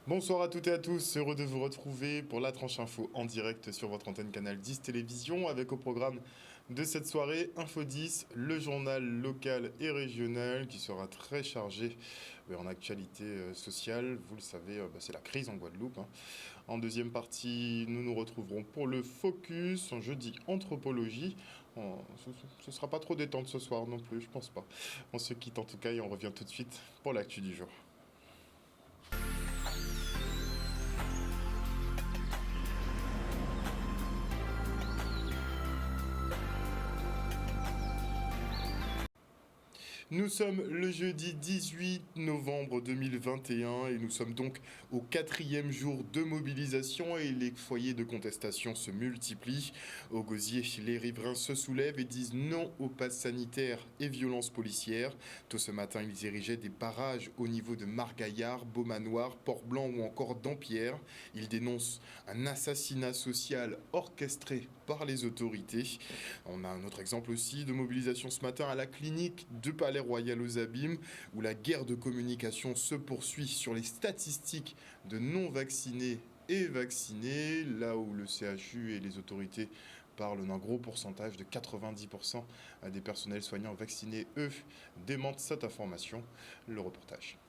Bonsoir à toutes et à tous, heureux de vous retrouver pour la tranche info en direct sur votre antenne Canal 10 Télévision avec au programme de cette soirée Info 10, le journal local et régional qui sera très chargé en actualité sociale. Vous le savez, c'est la crise en Guadeloupe, hein. En deuxième partie, nous nous retrouverons pour le focus en jeudi anthropologie. Ce ne sera pas trop détente ce soir non plus, je pense pas. On se quitte en tout cas et on revient tout de suite pour l'actu du jour. Nous sommes le jeudi 18 novembre 2021 et nous sommes donc au 4e jour de mobilisation et les foyers de contestation se multiplient. Au Gosier, les riverains se soulèvent et disent non au pass sanitaire et violences policières. Tôt ce matin, ils érigeaient des barrages au niveau de Margaillard, Beaumanoir, Port-Blanc ou encore Dampierre. Ils dénoncent un assassinat social orchestré par les autorités. On a un autre exemple aussi de mobilisation ce matin à la clinique de Palais Royal aux Abîmes, où la guerre de communication se poursuit sur les statistiques de non-vaccinés et vaccinés, là où le CHU et les autorités parlent d'un gros pourcentage de 90% des personnels soignants vaccinés, eux, démentent cette information. Le reportage.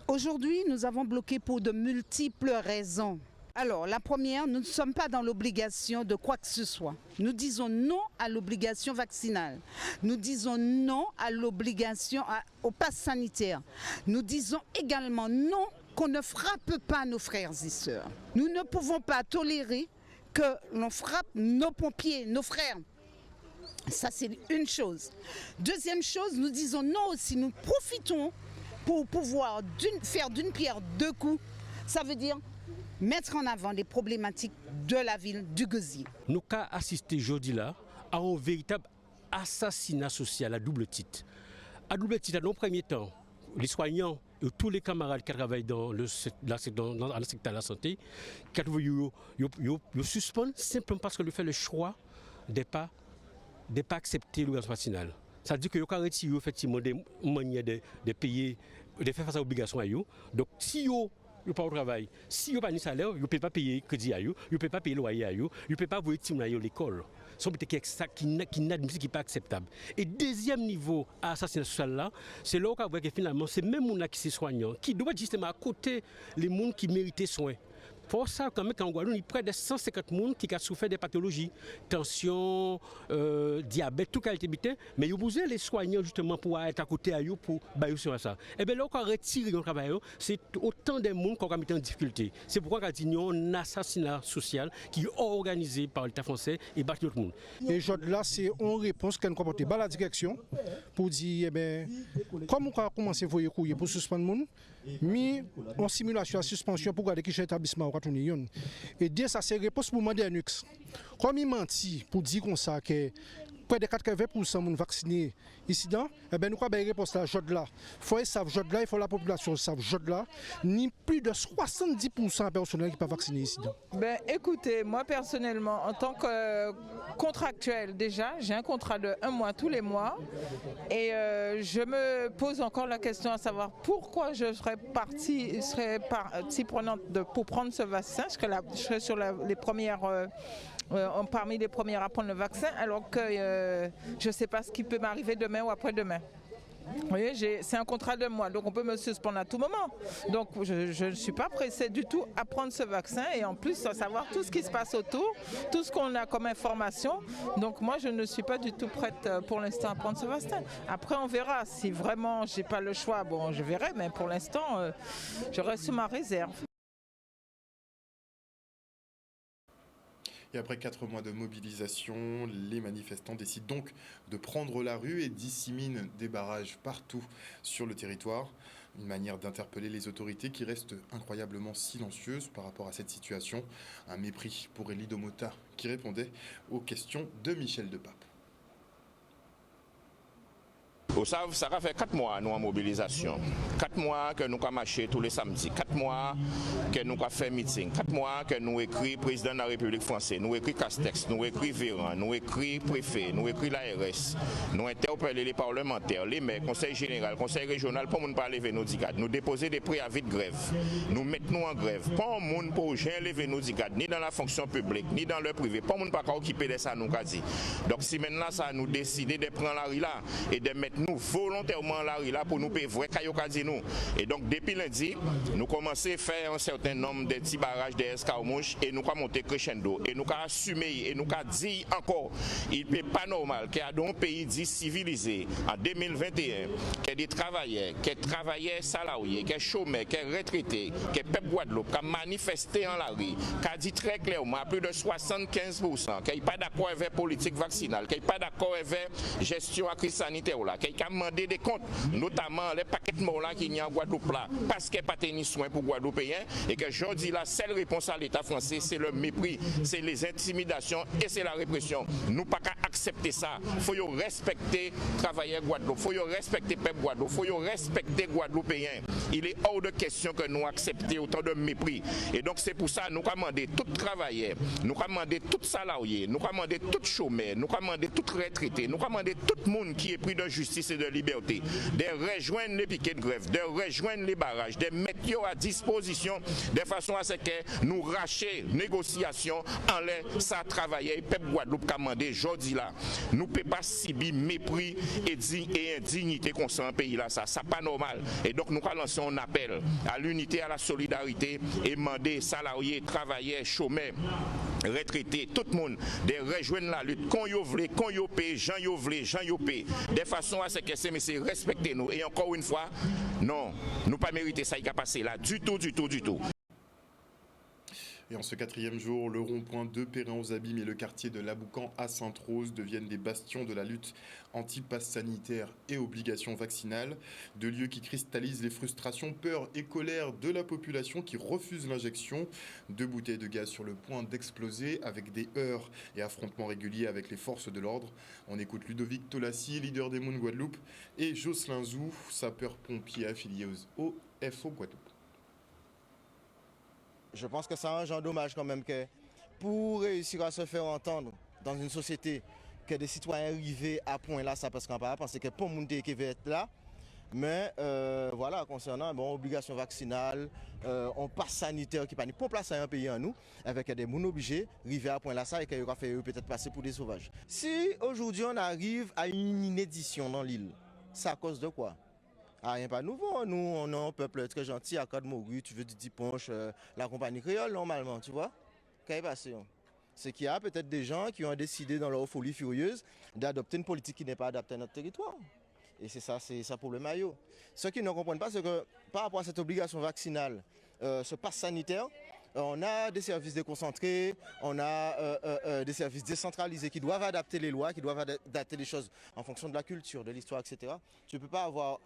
Aujourd'hui, nous avons bloqué pour de multiples raisons. Alors, la première, nous ne sommes pas dans l'obligation de quoi que ce soit. Nous disons non à l'obligation vaccinale. Nous disons non à l'obligation au pass sanitaire. Nous disons également non qu'on ne frappe pas nos frères et sœurs. Nous ne pouvons pas tolérer que l'on frappe nos pompiers, nos frères. Ça, c'est une chose. Deuxième chose, nous disons non aussi, nous profitons pour pouvoir faire d'une pierre deux coups. Ça veut dire mettre en avant les problématiques de la ville du Gosier. Nous avons assisté aujourd'hui là à un véritable assassinat social à double titre. À double titre, dans le premier temps, les soignants et tous les camarades qui travaillent dans le secteur de la santé, ils suspendent simplement parce qu'ils font le choix de ne pas accepter l'organisation vaccinale. Ça veut dire qu'ils ont retiré effectivement des manières de payer, de faire face à l'obligation à eux. Donc si ils n'ont pas au travail, si ils n'ont pas de salaire, ils ne peuvent pas payer le crédit à eux, ils ne peuvent pas payer le loyer à eux, ils ne peuvent pas envoyer les petits à l'école. C'est qui n'est pas acceptable. Et deuxième niveau à assassinat social là, c'est là où on voit que finalement c'est même les gens qui sont soignants, qui doivent justement à côté les gens qui méritent soins. Pour ça, quand même, en Guadeloupe, il y a près de 150 personnes qui ont souffert des pathologies, tension, diabète, toute qualité de vie, mais ils ont besoin les soignants justement pour être à côté de eux pour bailler sur ça. Et bien là, quand on retire le travail, c'est autant de monde qu'on a mis en difficulté. C'est pourquoi on a dit un assassinat social qui est organisé par l'État français et par tout le monde. Et là, c'est une réponse qu'elle comporte la direction pour dire, eh bien, comme on a commencé à voir couiller pour suspendre le monde, mais en simulation à suspension pour garder qui est établissement. Et dès ça, c'est réponse pour demander à Nux. Comme il mentit pour dire comme ça que près de 80% de vaccinés ici, eh bien, nous avons une réponse à Jodla. Il faut savoir Jodla, il faut la population sache Jodla, ni plus de 70% de personnel qui ne sont pas vaccinés ici. Ben, écoutez, moi personnellement, en tant que contractuel déjà, j'ai un contrat de 1 mois tous les mois et je me pose encore la question à savoir pourquoi je serais partie prenante pour prendre ce vaccin. Je serais sur les premières... parmi les premières à prendre le vaccin, alors que je ne sais pas ce qui peut m'arriver demain ou après-demain. Vous voyez, c'est un contrat de mois, donc on peut me suspendre à tout moment. Donc je ne suis pas pressée du tout à prendre ce vaccin et en plus à savoir tout ce qui se passe autour, tout ce qu'on a comme information. Donc moi je ne suis pas du tout prête pour l'instant à prendre ce vaccin. Après on verra, si vraiment j'ai pas le choix, bon je verrai, mais pour l'instant je reste sous ma réserve. Et après 4 mois de mobilisation, les manifestants décident donc de prendre la rue et disséminent des barrages partout sur le territoire. Une manière d'interpeller les autorités qui restent incroyablement silencieuses par rapport à cette situation. Un mépris pour Elie Domota qui répondait aux questions de Michel Depape. Ça va faire 4 mois nous en mobilisation. 4 mois que nous avons marché tous les samedis. 4 mois que nous avons fait meeting. 4 mois que nous écrit président de la République française. Nous écrit Castex, nous écrit Véran, nous écrit préfet, nous écrit l'ARS. Nous interpellons les parlementaires, les maires, conseil général, conseil régional pour ne pas lever nos dicades. Nous déposer des préavis de grève. Nous mettons nous en grève. Pas un monde pour lever nos dicades, ni dans la fonction publique, ni dans le privé. Pas un monde pas occuper de ça nous qu'a dit. Donc si maintenant ça nous décider de prendre la rue là et de mettre nous volontairement la rue là pour nous payer vrai caillou qu'a dit nous. Et donc depuis lundi, nous commençons à faire un certain nombre de petits barrages de escarmouches et nous avons monté crescendo et nous avons assumé et nous avons dit encore, il n'est pas normal qu'il y ait un pays dit civilisé en 2021, qu'il y ait des travailleurs salariés, qu'il y ait chômeurs, qu'il y ait retraités, qu'il y ait peuple Guadeloupe, qui a manifesté en la rue, qui a dit très clairement à plus de 75%, qu'il n'y a pas d'accord avec la politique vaccinale, qu'il n'y a pas d'accord avec la gestion de la crise sanitaire, qu'il y a demandé des comptes, notamment les paquets de morts qui y a en Guadeloupe là, parce qu'il n'y a pas de soins pour Guadeloupéens, et que je dis la seule réponse à l'État français, c'est le mépris, c'est les intimidations et c'est la répression. Nous ne pouvons pas accepter ça. Il faut respecter les travailleurs Guadeloupe, il faut respecter le peuple Guadeloupe, il faut respecter les Guadeloupéens. Il est hors de question que nous acceptions autant de mépris. Et donc c'est pour ça que nous commandons tout travailleur, nous commandons tout salarié, nous commandons tout chômeur, nous commandons tout retraité, nous commandons tout le monde qui est pris de justice et de liberté, de rejoindre les piquets de grève, de rejoindre les barrages, de mettre à disposition de façon à ce que nous racher négociations en l'air, ça travailler, et peuple Guadeloupe commandé aujourd'hui là. Nous ne pouvons pas subir mépris et indignité qu'on sent un pays là, ça n'est pas normal. Et donc nous allons lancer un appel à l'unité, à la solidarité et demander salariés, travailleurs, chômeurs, retraités, tout le monde de rejoindre la lutte. Quand vous voulez, quand vous payez, Jean vous voulez, Jean vous payez. De façon à ce que ces messieurs respectez nous. Et encore une fois, non, nous pas mérité ça qui a passé là, du tout. Et en ce 4e jour, le rond-point de Perrin-aux-Abîmes et le quartier de l'Aboucan à Sainte-Rose deviennent des bastions de la lutte anti-pass sanitaire et obligations vaccinales. Deux lieux qui cristallisent les frustrations, peurs et colères de la population qui refuse l'injection. 2 bouteilles de gaz sur le point d'exploser avec des heurts et affrontements réguliers avec les forces de l'ordre. On écoute Ludovic Tolassi, leader des Moons Guadeloupe, et Jocelyn Zou, sapeur-pompier affilié au FO Guadeloupe. Je pense que c'est un genre dommage quand même que pour réussir à se faire entendre dans une société, que des citoyens arrivent à point là, ça parce qu'on pas penser que pour le monde qui va être là. Mais voilà, concernant obligation vaccinale, on passe sanitaire qui pas pour placer un pays en nous, avec des gens obligés arriver à point là ça et qu'il aura fait peut-être passer pour des sauvages. Si aujourd'hui on arrive à une inédition dans l'île, c'est à cause de quoi? Rien pas nouveau, nous on est un peuple très gentil à Côte Moru, tu veux du diponche, la compagnie créole normalement, tu vois? Qu'est-ce qui est passé? C'est qu'il y a peut-être des gens qui ont décidé dans leur folie furieuse d'adopter une politique qui n'est pas adaptée à notre territoire. Et c'est ça pour le maillot. Ce qu'ils ne comprennent pas, c'est que par rapport à cette obligation vaccinale, ce pass sanitaire, on a des services déconcentrés, on a des services décentralisés qui doivent adapter les lois, qui doivent adapter les choses en fonction de la culture, de l'histoire, etc. Tu ne peux pas avoir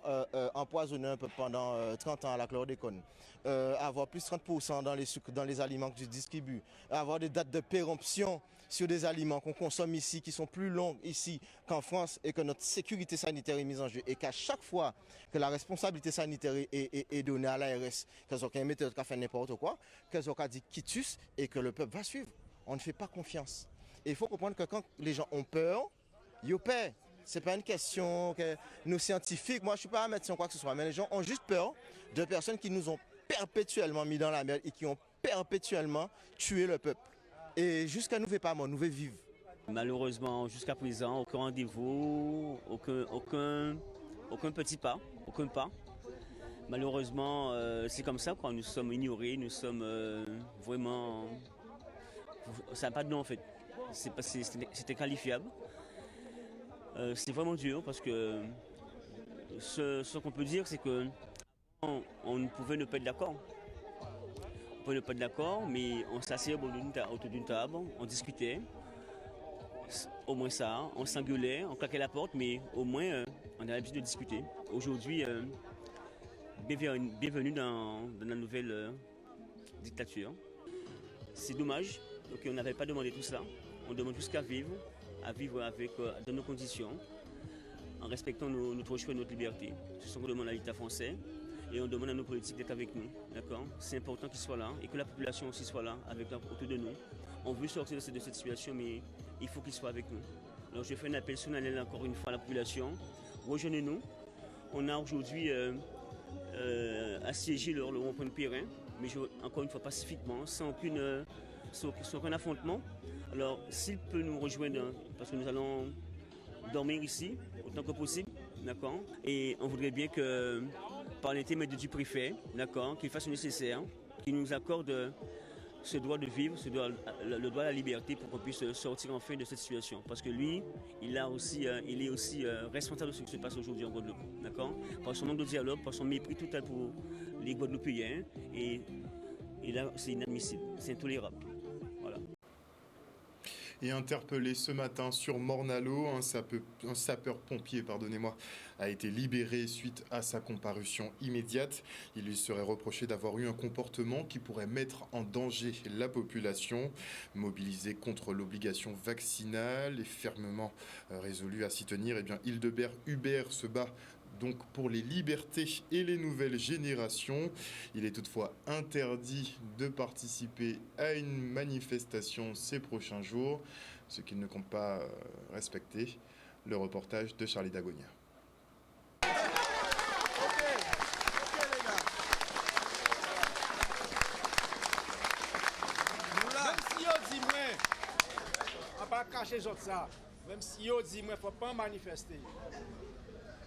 empoisonné un peu pendant 30 ans à la chlordécone, avoir plus 30% dans les sucres, dans les aliments que tu distribues, avoir des dates de péremption sur des aliments qu'on consomme ici qui sont plus longues ici qu'en France et que notre sécurité sanitaire est mise en jeu et qu'à chaque fois que la responsabilité sanitaire est donnée à l'ARS, qu'elles ont qu'un méthode qui a fait n'importe quoi, qu'elles ont qu'à dire quitus et que le peuple va suivre. On ne fait pas confiance. Et il faut comprendre que quand les gens ont peur, ils paient. Ce n'est pas une question que nous scientifiques, moi je ne suis pas un médecin ou quoi que ce soit, mais les gens ont juste peur de personnes qui nous ont perpétuellement mis dans la merde et qui ont perpétuellement tué le peuple. Et jusqu'à nous, pas mort, nous vivre. Malheureusement, jusqu'à présent, aucun rendez-vous, aucun petit pas, aucun pas. Malheureusement, c'est comme ça, quoi. Nous sommes ignorés, nous sommes vraiment... Ça n'a pas de nom en fait, c'était qualifiable. C'est vraiment dur parce que ce qu'on peut dire, c'est que on pouvait ne pas être d'accord. On ne pas être d'accord, mais on s'asseyait autour d'une table, on discutait, au moins ça, on s'engueulait, on claquait la porte, mais au moins on avait l'habitude de discuter. Aujourd'hui, bienvenue dans la nouvelle dictature. C'est dommage, donc on n'avait pas demandé tout ça, on demande jusqu'à vivre avec dans nos conditions. en respectant notre choix et notre liberté. C'est ce qu'on demande à l'État français et on demande à nos politiques d'être avec nous. D'accord? C'est important qu'ils soient là et que la population aussi soit là autour de nous. On veut sortir de cette situation, mais il faut qu'ils soient avec nous. Alors je fais un appel solennel encore une fois à la population. Rejoignez-nous. On a aujourd'hui assiégé le rond-point de Périn, mais encore une fois pacifiquement, sans aucun affrontement. Alors s'il peut nous rejoindre, parce que nous allons dormir ici autant que possible, d'accord? Et on voudrait bien que, par l'intermédiaire du préfet, d'accord, qu'il fasse le nécessaire, qu'il nous accorde ce droit de vivre, le droit à la liberté pour qu'on puisse sortir enfin de cette situation. Parce que lui, il est aussi responsable de ce qui se passe aujourd'hui en Guadeloupe, d'accord? Par son manque de dialogue, par son mépris total pour les Guadeloupéens, et là, c'est inadmissible, c'est intolérable. Voilà. Et interpellé ce matin sur Morne-à-l'Eau, un sapeur-pompier, a été libéré suite à sa comparution immédiate. Il lui serait reproché d'avoir eu un comportement qui pourrait mettre en danger la population. Mobilisé contre l'obligation vaccinale et fermement résolu à s'y tenir, Hildebert Hubert se bat donc pour les libertés et les nouvelles générations. Il est toutefois interdit de participer à une manifestation ces prochains jours, ce qu'il ne compte pas respecter. Le reportage de Charlie Dagonia. Même si on dit, il ne faut pas manifester.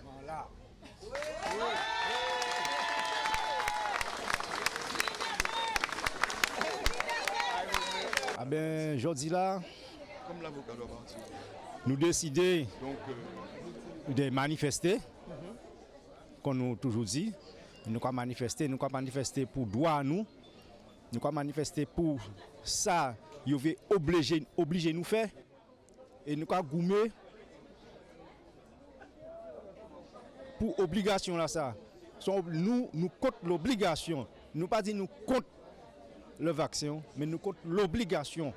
Voilà. Ah ben, aujourd'hui là, comme l'avocat nous décidons de manifester, comme nous toujours dit. Nous allons manifester pour droit à nous. Nous allons manifester pour ça, ils veulent obliger nous faire. Et nous allons goumer pour obligation là ça. Nous contre l'obligation. Nous pas dit nous contre le vaccin, mais nous contre l'obligation.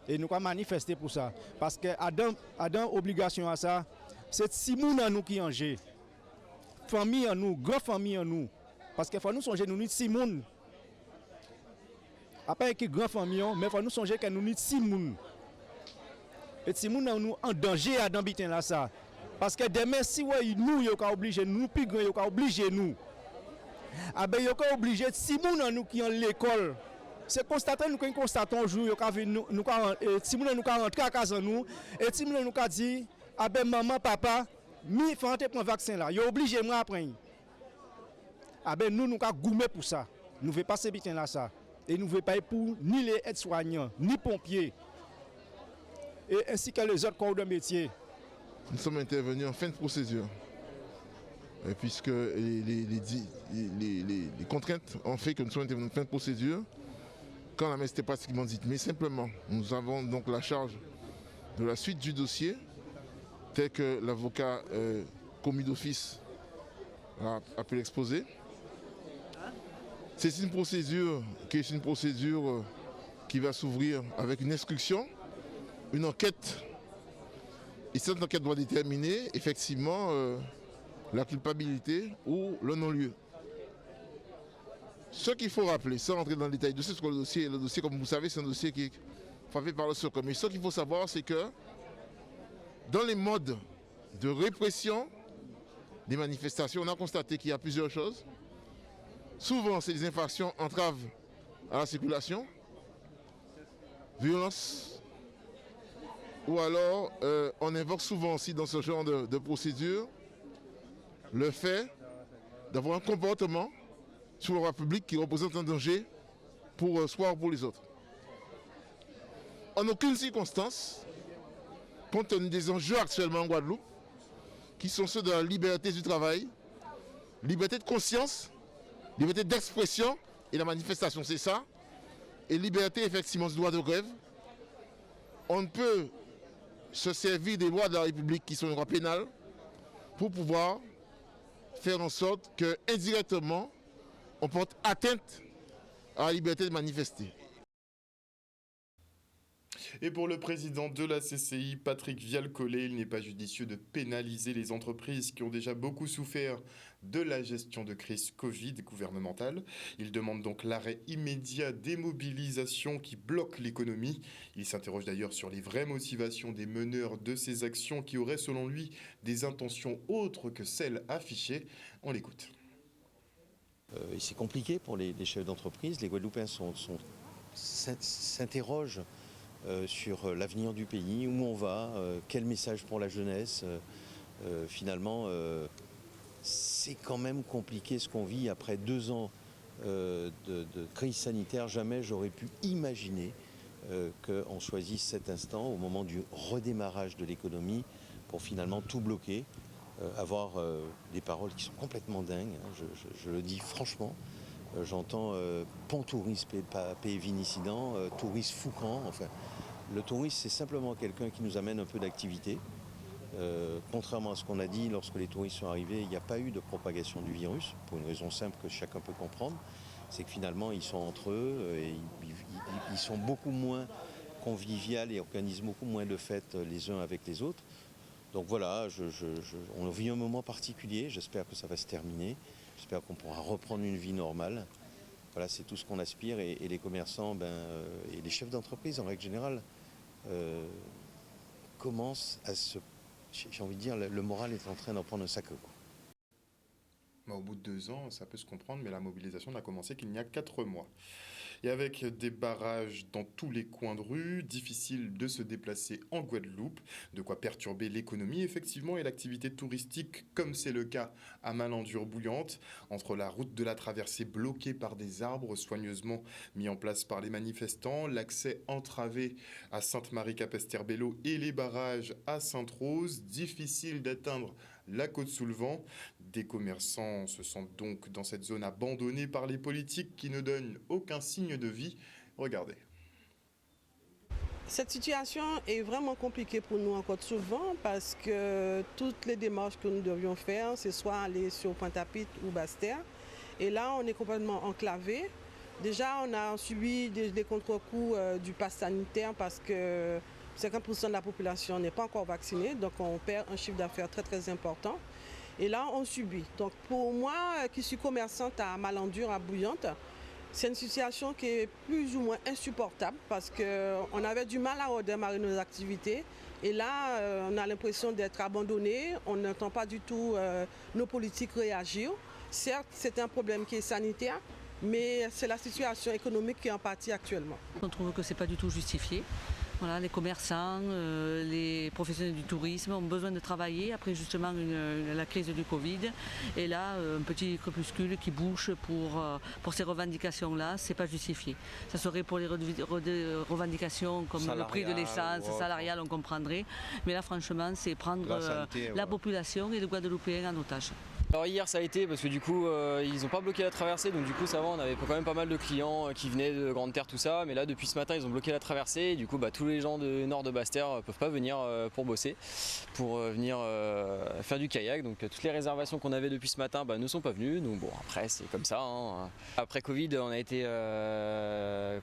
Et nous allons manifester pour ça. Parce que Adam obligation à ça, c'est si moun nous qui en jeu. Famille en nous, grand famille en nous. Parce qu'il faut nous songer nous ni si moun. Après que grand famille, mais il faut nous songer que nous ni si moun. Et si moun nous en danger à dans bitin là ça. Parce que demain si nous yo ka obligé nous plus grand yo ka obligé nous. Ah ben yo ka obligé si moun nous qui en l'école. C'est constater nous qu'on constate un jour yo ka nous si moun nous ka rentrer à casa nous et si moun nous ka dit ah ben maman papa mi faut entrer prendre vaccin là, yo obligé moi apprendre. Ah ben nous ka goumer pour ça. Nous veut passer bitin là ça et nous veut pas pour ni les aides-soignants, ni pompiers. Et ainsi que les autres corps de métier. Nous sommes intervenus en fin de procédure, puisque les contraintes ont fait que nous sommes intervenus en fin de procédure, quand la messe était pratiquement dite. Mais simplement, nous avons donc la charge de la suite du dossier, tel que l'avocat commis d'office a pu l'exposer. C'est une procédure qui va s'ouvrir avec une instruction, une enquête. Et cette enquête doit déterminer effectivement la culpabilité ou le non-lieu. Ce qu'il faut rappeler, sans rentrer dans le détail, le dossier, comme vous savez, c'est un dossier qui est fait par le SOCOM. Mais ce qu'il faut savoir, c'est que dans les modes de répression des manifestations, on a constaté qu'il y a plusieurs choses. Souvent, c'est des infractions entraves à la circulation, violence, ou alors on invoque souvent aussi dans ce genre de procédure le fait d'avoir un comportement sur la voie publique qui représente un danger pour soi ou pour les autres. En aucune circonstance, compte tenu des enjeux actuellement en Guadeloupe, qui sont ceux de la liberté du travail, liberté de conscience, liberté d'expression et la manifestation, c'est ça, et liberté effectivement du droit de grève, on ne peut se servir des lois de la République qui sont les lois pénales pour pouvoir faire en sorte que indirectement on porte atteinte à la liberté de manifester. Et pour le président de la CCI, Patrick Vial-Collet, il n'est pas judicieux de pénaliser les entreprises qui ont déjà beaucoup souffert de la gestion de crise Covid gouvernementale. Il demande donc l'arrêt immédiat des mobilisations qui bloquent l'économie. Il s'interroge d'ailleurs sur les vraies motivations des meneurs de ces actions qui auraient selon lui des intentions autres que celles affichées. On l'écoute. C'est compliqué pour les chefs d'entreprise. Les Guadeloupéens s'interrogent sur l'avenir du pays, où on va, quel message pour la jeunesse. Finalement, c'est quand même compliqué ce qu'on vit après 2 ans de crise sanitaire. Jamais j'aurais pu imaginer qu'on choisisse cet instant au moment du redémarrage de l'économie pour finalement tout bloquer. Avoir des paroles qui sont complètement dingues, hein, je le dis franchement. J'entends pont touriste paye vinicident, touriste foucant. Enfin, le touriste, c'est simplement quelqu'un qui nous amène un peu d'activité. Contrairement à ce qu'on a dit, lorsque les touristes sont arrivés, il n'y a pas eu de propagation du virus, pour une raison simple que chacun peut comprendre. C'est que finalement, ils sont entre eux et ils sont beaucoup moins conviviaux et organisent beaucoup moins de fêtes les uns avec les autres. Donc voilà, on vit un moment particulier, j'espère que ça va se terminer, j'espère qu'on pourra reprendre une vie normale. Voilà, c'est tout ce qu'on aspire et les commerçants et les chefs d'entreprise en règle générale commencent à se... J'ai envie de dire, le moral est en train d'en prendre un sacré coup. Au bout de 2 ans, ça peut se comprendre, mais la mobilisation n'a commencé qu'il n'y a 4 mois. Et avec des barrages dans tous les coins de rue, difficile de se déplacer en Guadeloupe, de quoi perturber l'économie effectivement et l'activité touristique, comme c'est le cas à Malendure-Bouillante, entre la route de la traversée bloquée par des arbres soigneusement mis en place par les manifestants, l'accès entravé à Sainte-Marie-Capesterre-Belle-Eau et les barrages à Sainte-Rose, difficile d'atteindre la côte sous le vent. Des commerçants se sentent donc dans cette zone abandonnée par les politiques qui ne donnent aucun signe de vie. Regardez. Cette situation est vraiment compliquée pour nous en Côte-sous-le-Vent parce que toutes les démarches que nous devions faire, c'est soit aller sur Pointe-à-Pitre ou Basse-Terre. Et là, on est complètement enclavé. Déjà, on a subi des contre-coups du pass sanitaire parce que 50% de la population n'est pas encore vaccinée, donc on perd un chiffre d'affaires très très important. Et là, on subit. Donc pour moi, qui suis commerçante à Malendure, à Bouillante, c'est une situation qui est plus ou moins insupportable parce qu'on avait du mal à redémarrer nos activités. Et là, on a l'impression d'être abandonné, on n'entend pas du tout nos politiques réagir. Certes, c'est un problème qui est sanitaire, mais c'est la situation économique qui est en partie actuellement. On trouve que ce n'est pas du tout justifié. Voilà, les commerçants, les professionnels du tourisme ont besoin de travailler après justement la crise du Covid. Et là, un petit crépuscule qui bouge pour ces revendications-là, ce n'est pas justifié. Ça serait pour les revendications comme le prix de l'essence, salarial, on comprendrait. Mais là, franchement, c'est prendre la population et les Guadeloupéens en otage. Alors hier ça a été parce que du coup ils n'ont pas bloqué la traversée, donc du coup ça va, on avait quand même pas mal de clients qui venaient de Grande Terre, tout ça, mais là depuis ce matin ils ont bloqué la traversée et du coup tous les gens de nord de Basse-Terre peuvent pas venir pour bosser, pour venir faire du kayak, donc toutes les réservations qu'on avait depuis ce matin ne sont pas venues, donc bon après c'est comme ça. Hein. Après Covid on a été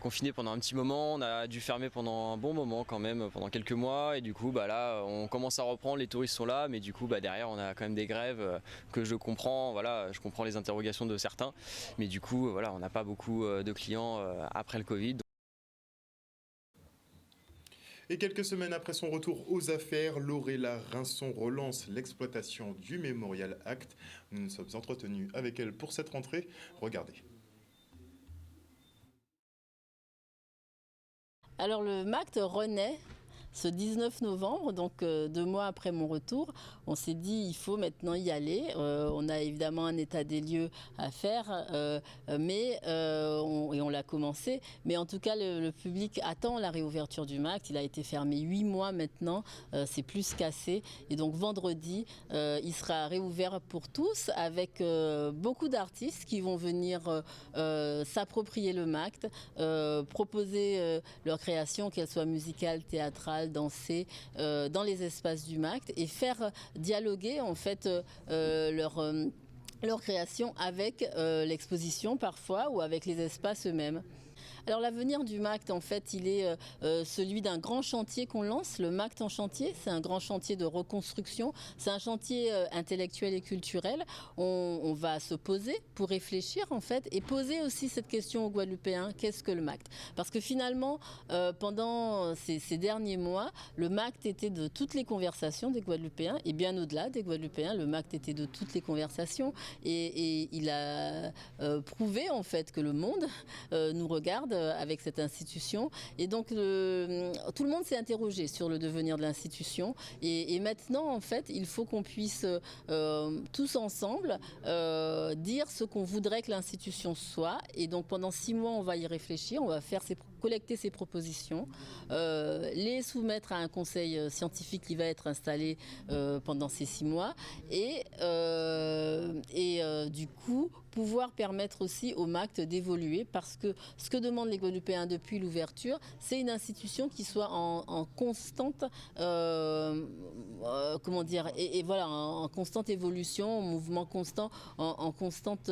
confinés pendant un petit moment, on a dû fermer pendant un bon moment quand même, pendant quelques mois, et du coup là on commence à reprendre, les touristes sont là, mais du coup derrière on a quand même des grèves que je comprends, voilà, je comprends les interrogations de certains, mais du coup voilà, on n'a pas beaucoup de clients après le Covid. Et quelques semaines après son retour aux affaires, Lorella Rinson relance l'exploitation du Memorial Act. Nous nous sommes entretenus avec elle pour cette rentrée. Regardez. Alors le MACT renaît ce 19 novembre, donc 2 mois après mon retour. On s'est dit il faut maintenant y aller. On a évidemment un état des lieux à faire, mais on l'a commencé. Mais en tout cas, le public attend la réouverture du MACT. Il a été fermé 8 mois maintenant, c'est plus qu'assez. Et donc vendredi, il sera réouvert pour tous avec beaucoup d'artistes qui vont venir s'approprier le MACT, proposer leur création, qu'elle soit musicale, théâtrale, danser dans les espaces du MACT et faire dialoguer en fait leur création avec l'exposition parfois ou avec les espaces eux-mêmes. Alors l'avenir du MACT, en fait, il est celui d'un grand chantier qu'on lance, le MACT en chantier. C'est un grand chantier de reconstruction, c'est un chantier intellectuel et culturel. On va se poser pour réfléchir, en fait, et poser aussi cette question aux Guadeloupéens, qu'est-ce que le MACT? Parce que finalement, pendant ces derniers mois, le MACT était de toutes les conversations des Guadeloupéens, et bien au-delà des Guadeloupéens, le MACT était de toutes les conversations, et il a prouvé, en fait, que le monde nous regarde avec cette institution. Et donc, tout le monde s'est interrogé sur le devenir de l'institution. Et maintenant, en fait, il faut qu'on puisse tous ensemble dire ce qu'on voudrait que l'institution soit. Et donc, pendant 6 mois, on va y réfléchir. On va collecter ces propositions, les soumettre à un conseil scientifique qui va être installé pendant ces 6 mois. Et du coup, pouvoir permettre aussi au MACT d'évoluer, parce que ce que demandent les Guadeloupéens depuis l'ouverture, c'est une institution qui soit en constante, en constante évolution, en mouvement constant, en constante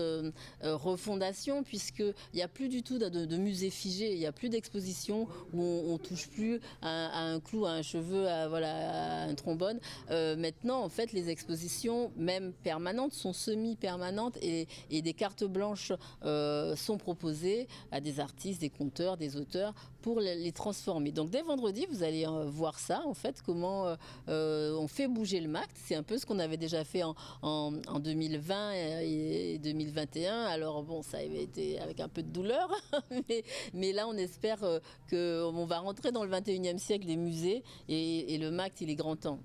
refondation, puisqu'il n'y a plus du tout de musée figé, il n'y a plus d'exposition où on touche plus à un clou, à un cheveu, à un trombone. Maintenant, en fait, les expositions, même permanentes, sont semi-permanentes, et des cartes blanches sont proposées à des artistes, des conteurs, des auteurs, pour les transformer. Donc dès vendredi, vous allez voir ça, en fait, comment on fait bouger le MACT. C'est un peu ce qu'on avait déjà fait en 2020 et 2021. Alors bon, ça avait été avec un peu de douleur, mais là on espère qu'on va rentrer dans le 21e siècle des musées, et le MACT, il est grand temps.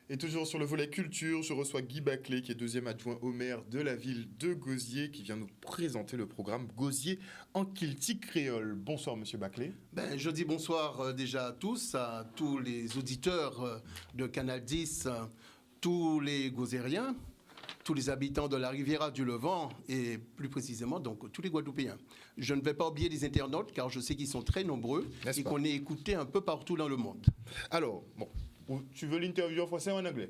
Et toujours sur le volet culture, je reçois Guy Baclé, qui est 2e adjoint au maire de la ville de Gosier, qui vient nous présenter le programme Gosier en kilti créole. Bonsoir, monsieur Baclé. Je dis bonsoir déjà à tous les auditeurs de Canal 10, tous les Gosieriens, tous les habitants de la Riviera du Levant, et plus précisément donc tous les Guadeloupéens. Je ne vais pas oublier les internautes, car je sais qu'ils sont très nombreux et qu'on est écoutés un peu partout dans le monde. Alors, bon. Tu veux l'interview en français ou en anglais?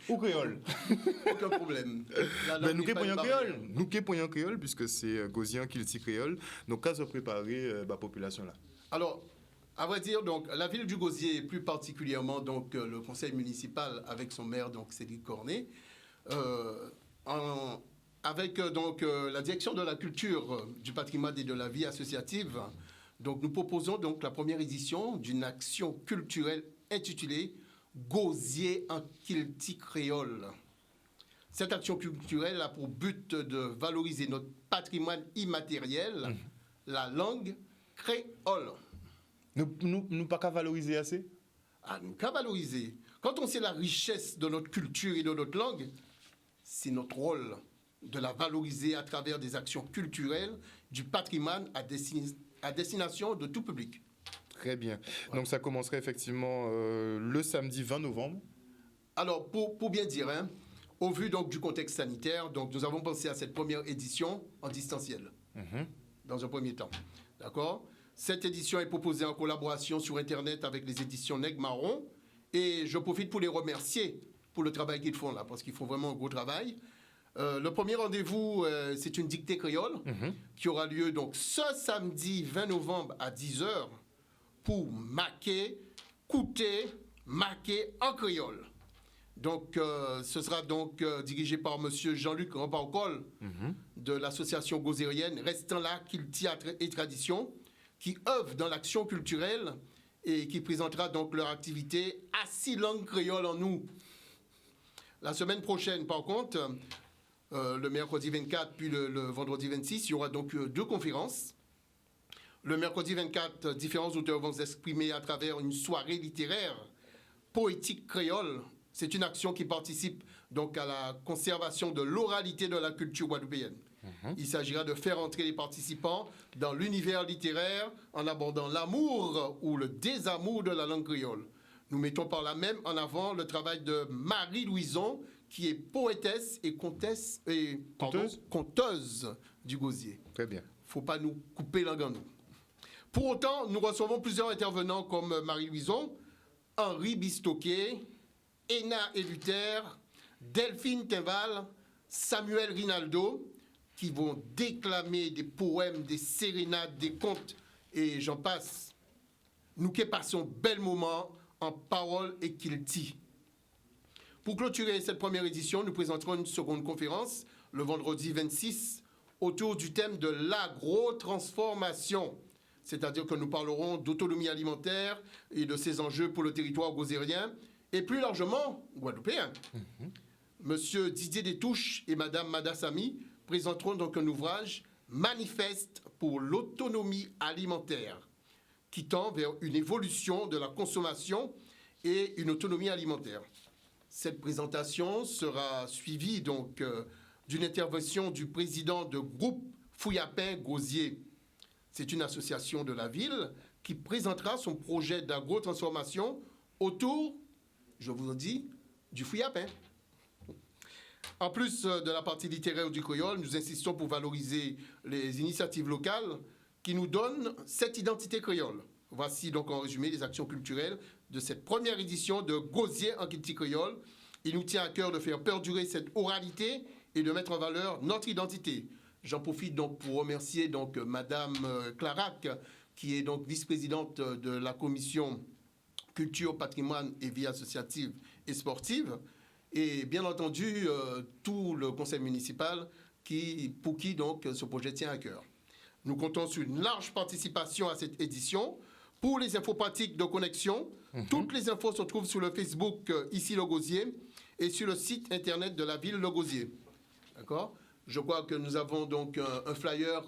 Ou créole? Aucun problème. Nous qui en créole, puisque c'est Gosien qui le dit créole. Donc, qu'à se préparer la population là? Alors, à vrai dire, donc, la ville du Gosier, plus particulièrement donc, le conseil municipal avec son maire, donc Cédric Cornet, avec la direction de la culture, du patrimoine et de la vie associative. Donc, nous proposons donc la première édition d'une action culturelle intitulée Gosier en kilti créole. Cette action culturelle a pour but de valoriser notre patrimoine immatériel, la langue créole. Nous pas qu'à valoriser assez? Nous qu'à valoriser. Quand on sait la richesse de notre culture et de notre langue, c'est notre rôle de la valoriser à travers des actions culturelles du patrimoine à destination de tout public. Très bien. Donc ça commencerait effectivement le samedi 20 novembre. Alors, pour bien dire, au vu donc, du contexte sanitaire, donc, nous avons pensé à cette première édition en distanciel, dans un premier temps. D'accord? Cette édition est proposée en collaboration sur Internet avec les éditions Nègre Marron, et je profite pour les remercier pour le travail qu'ils font là, parce qu'ils font vraiment un gros travail. Le premier rendez-vous, c'est une dictée créole qui aura lieu donc ce samedi 20 novembre à 10h pour marquer, en créole. Donc, ce sera donc dirigé par monsieur Jean-Luc Ramparcol de l'association gosérienne Restant là, Kilti et Tradition, qui œuvre dans l'action culturelle et qui présentera donc leur activité à 6 langues créoles en nous. La semaine prochaine, par contre, le mercredi 24 puis le vendredi 26, il y aura donc 2 conférences. Le mercredi 24, différents auteurs vont s'exprimer à travers une soirée littéraire poétique créole. C'est une action qui participe donc à la conservation de l'oralité de la culture guadeloupéenne. Il s'agira de faire entrer les participants dans l'univers littéraire en abordant l'amour ou le désamour de la langue créole. Nous mettons par là même en avant le travail de Marie Louison, qui est poétesse et conteuse du Gosier. Très bien. Faut pas nous couper la gangue. Pour autant, nous recevons plusieurs intervenants comme Marie Louison, Henri Bistoquet, Ena Eluther, Delphine Tinval, Samuel Rinaldo, qui vont déclamer des poèmes, des sérénades, des contes, et j'en passe. Nous qui passons bel moment en parole et kilti. Pour clôturer cette première édition, nous présenterons une seconde conférence le vendredi 26 autour du thème de l'agro-transformation. C'est-à-dire que nous parlerons d'autonomie alimentaire et de ses enjeux pour le territoire gozérien et plus largement guadeloupéen. Monsieur Didier Détouche et Madame Madassami présenteront donc un ouvrage Manifeste pour l'autonomie alimentaire qui tend vers une évolution de la consommation et une autonomie alimentaire. Cette présentation sera suivie donc d'une intervention du président de groupe Fouillapin Gosier. C'est une association de la ville qui présentera son projet d'agro-transformation autour, je vous en dis, du Fouillapin. En plus de la partie littéraire du créole, nous insistons pour valoriser les initiatives locales qui nous donnent cette identité créole. Voici donc en résumé les actions culturelles de cette première édition de Gosier en Kilti créole. Il nous tient à cœur de faire perdurer cette oralité et de mettre en valeur notre identité. J'en profite donc pour remercier donc Madame Clarac, qui est donc vice-présidente de la commission Culture, Patrimoine et Vie associative et sportive, et bien entendu tout le conseil municipal pour qui donc ce projet tient à cœur. Nous comptons sur une large participation à cette édition. Pour les infos pratiques de connexion, toutes les infos se trouvent sur le Facebook ici le Gosier et sur le site internet de la ville Le Gosier. D'accord ? Je crois que nous avons donc un flyer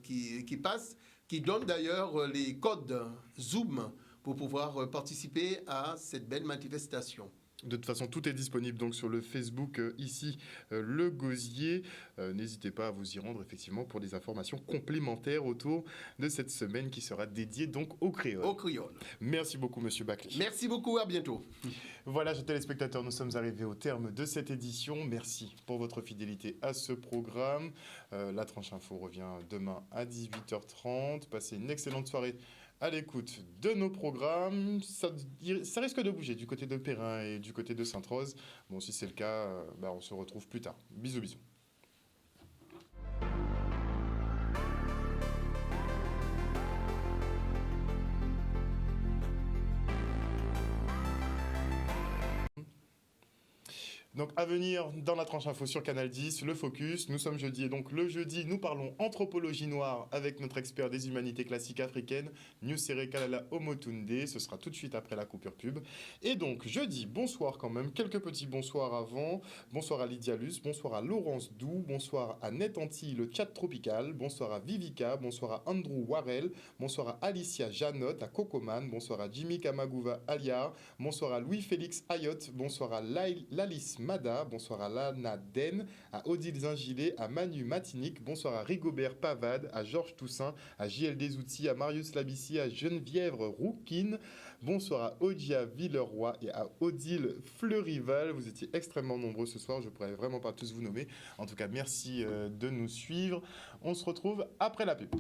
qui passe, qui donne d'ailleurs les codes Zoom pour pouvoir participer à cette belle manifestation. De toute façon, tout est disponible donc sur le Facebook ici, le Gosier. N'hésitez pas à vous y rendre effectivement pour des informations complémentaires autour de cette semaine qui sera dédiée donc au créole. Au créole. Merci beaucoup, Monsieur Baclé. Merci beaucoup, à bientôt. Voilà, chers téléspectateurs, nous sommes arrivés au terme de cette édition. Merci pour votre fidélité à ce programme. La Tranche Info revient demain à 18h30. Passez une excellente soirée à l'écoute de nos programmes. Ça risque de bouger du côté de Perrin et du côté de Sainte-Rose. Bon, si c'est le cas, on se retrouve plus tard. Bisous, bisous. Donc à venir dans la Tranche Info sur Canal 10, le Focus. Nous sommes jeudi et donc le jeudi, nous parlons anthropologie noire avec notre expert des humanités classiques africaines, Nusere Kalala Omotunde. Ce sera tout de suite après la coupure pub. Et donc jeudi, bonsoir quand même, quelques petits bonsoirs avant. Bonsoir à Lydia Luce, bonsoir à Laurence Doux, bonsoir à Net Antilles, le chat tropical, bonsoir à Vivica, bonsoir à Andrew Warel, bonsoir à Alicia Janotte, à Cocoman, bonsoir à Jimmy Kamagouva Aliar, bonsoir à Louis-Félix Ayotte, bonsoir à Lalis Mada, bonsoir à Lana Den, à Odile Zingilet, à Manu Matinique, bonsoir à Rigobert Pavade, à Georges Toussaint, à JL Desoutis, à Marius Labissi, à Geneviève Rouquine, bonsoir à Odia Villeroy et à Odile Fleurival. Vous étiez extrêmement nombreux ce soir, je ne pourrais vraiment pas tous vous nommer. En tout cas, merci de nous suivre. On se retrouve après la pub.